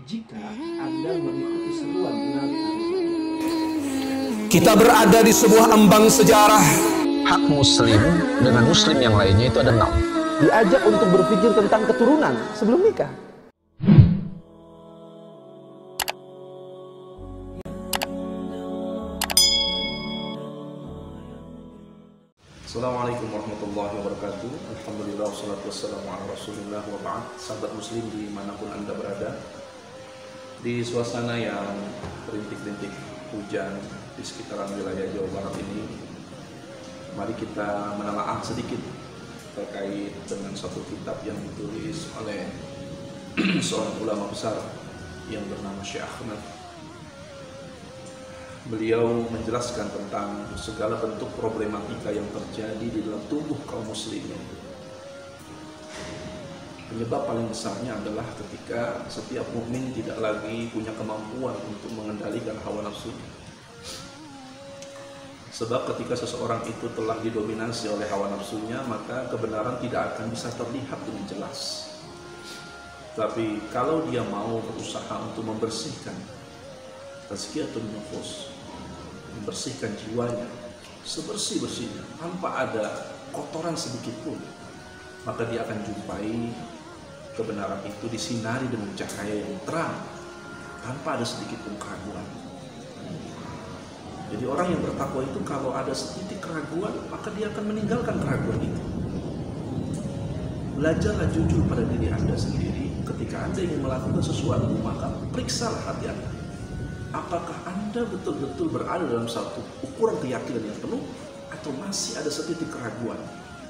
jika Anda mengikuti seruan Nabi Kita berada di sebuah ambang sejarah. Hak muslim dengan muslim yang lainnya itu ada 6. diajak untuk berpikir tentang keturunan sebelum nikah. Assalamualaikum warahmatullahi wabarakatuh. Alhamdulillah wassalatu wassalamu ala rasulillah wa ba'd. Sahabat muslim dimanapun Anda berada, di suasana yang rintik-rintik hujan di sekitaran wilayah Jawa Barat ini, mari kita menelaah sedikit terkait dengan satu kitab yang ditulis oleh seorang ulama besar yang bernama Syekh Ahmad. Beliau menjelaskan tentang segala bentuk problematika yang terjadi di dalam tubuh kaum muslimin. Penyebab paling besarnya adalah ketika setiap mukmin tidak lagi punya kemampuan untuk mengendalikan hawa nafsu. Sebab ketika seseorang itu telah didominasi oleh hawa nafsunya, maka kebenaran tidak akan bisa terlihat dengan jelas. Tapi kalau dia mau berusaha untuk membersihkan tazkiyatun nufus, membersihkan jiwanya sebersih-bersihnya tanpa ada kotoran sedikit pun, maka dia akan jumpai kebenaran itu disinari dengan cahaya yang terang tanpa ada sedikit pun keraguan. Jadi orang yang bertakwa itu kalau ada setitik keraguan, maka dia akan meninggalkan keraguan itu. Belajarlah jujur pada diri Anda sendiri. Ketika Anda ingin melakukan sesuatu, maka periksalah hati Anda. Apakah Anda betul-betul berada dalam satu ukuran keyakinan yang penuh, atau masih ada setitik keraguan?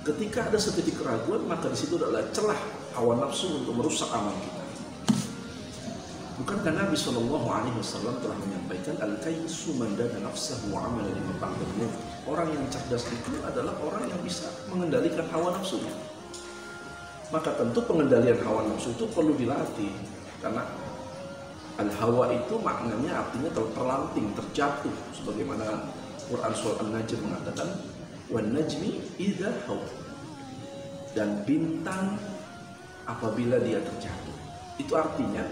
Ketika ada setitik keraguan, maka di situ adalah celah hawa nafsu untuk merusak amal kita. Bukankah Nabi SAW telah menyampaikan al-kayyisu man dana nafsahu wa amila lima ba'dal maut? Orang yang cerdas itu adalah orang yang bisa mengendalikan hawa nafsunya. Maka tentu pengendalian hawa nafsu itu perlu dilatih, karena al-hawa itu maknanya artinya terpelanting, terjatuh, sebagaimana Quran surah An-Najm mengatakan wan najmi idza hawa, dan bintang apabila dia terjatuh. Itu artinya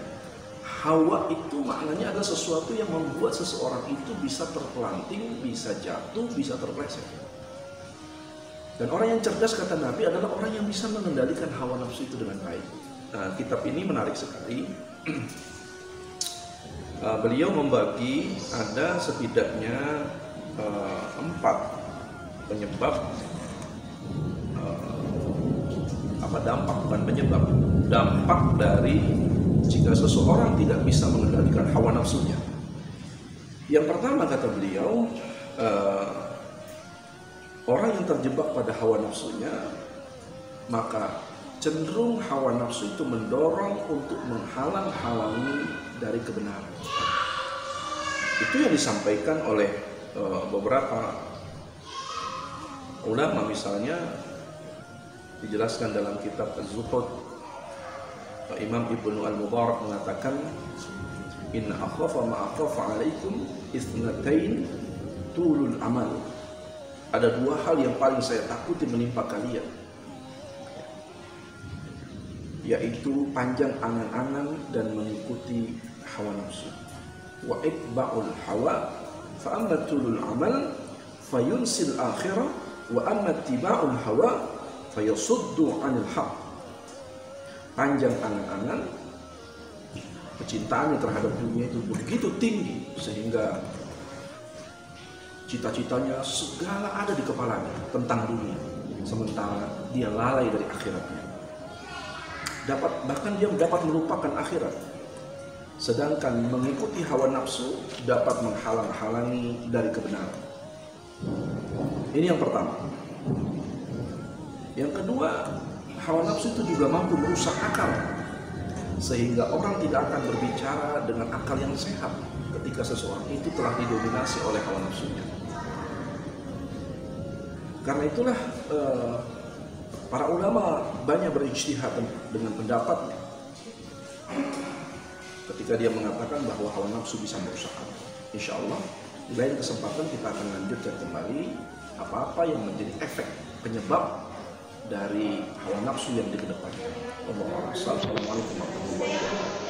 hawa itu maknanya adalah sesuatu yang membuat seseorang itu bisa terpelanting, bisa jatuh, bisa terpleset. Dan orang yang cerdas, kata Nabi, adalah orang yang bisa mengendalikan hawa nafsu itu dengan baik. Nah, kitab ini menarik sekali. Beliau membagi ada setidaknya 4 penyebab, dampak, bukan penyebab, dampak dari jika seseorang tidak bisa mengendalikan hawa nafsunya. Yang pertama, kata beliau, orang yang terjebak pada hawa nafsunya, maka cenderung hawa nafsu itu mendorong untuk menghalang-halangi dari kebenaran. Itu yang disampaikan oleh beberapa ulama, misalnya dijelaskan dalam kitab Az-Zuhud. Imam Ibnu Al-Mubarak mengatakan, inna akhafa ma akhafa alaikum itsnatain tulul amal. Ada 2 hal yang paling saya takuti menimpa kalian, yaitu panjang angan-angan dan mengikuti hawa nafsu. Wa itba'ul hawa fa amma tulul amal fayunsil akhirah wa amma ittiba'ul hawa fayasuddu 'anil haqq. Panjang angan-angan, kecintaannya terhadap dunia itu begitu tinggi sehingga cita-citanya segala ada di kepalanya tentang dunia, sementara dia lalai dari akhiratnya. Bahkan dia dapat melupakan akhirat. Sedangkan mengikuti hawa nafsu dapat menghalang-halangi dari kebenaran. Ini yang pertama. Yang kedua, hawa nafsu itu juga mampu merusak akal, sehingga orang tidak akan berbicara dengan akal yang sehat ketika seseorang itu telah didominasi oleh hawa nafsunya. Karena itulah para ulama banyak berijtihad dengan pendapatnya ketika dia mengatakan bahwa hawa nafsu bisa merusak akal. Insya Allah di lain kesempatan kita akan lanjutkan kembali apa-apa yang menjadi efek penyebab dari hawa nafsu yang dikedepankan. Assalamualaikum warahmatullahi wabarakatuh.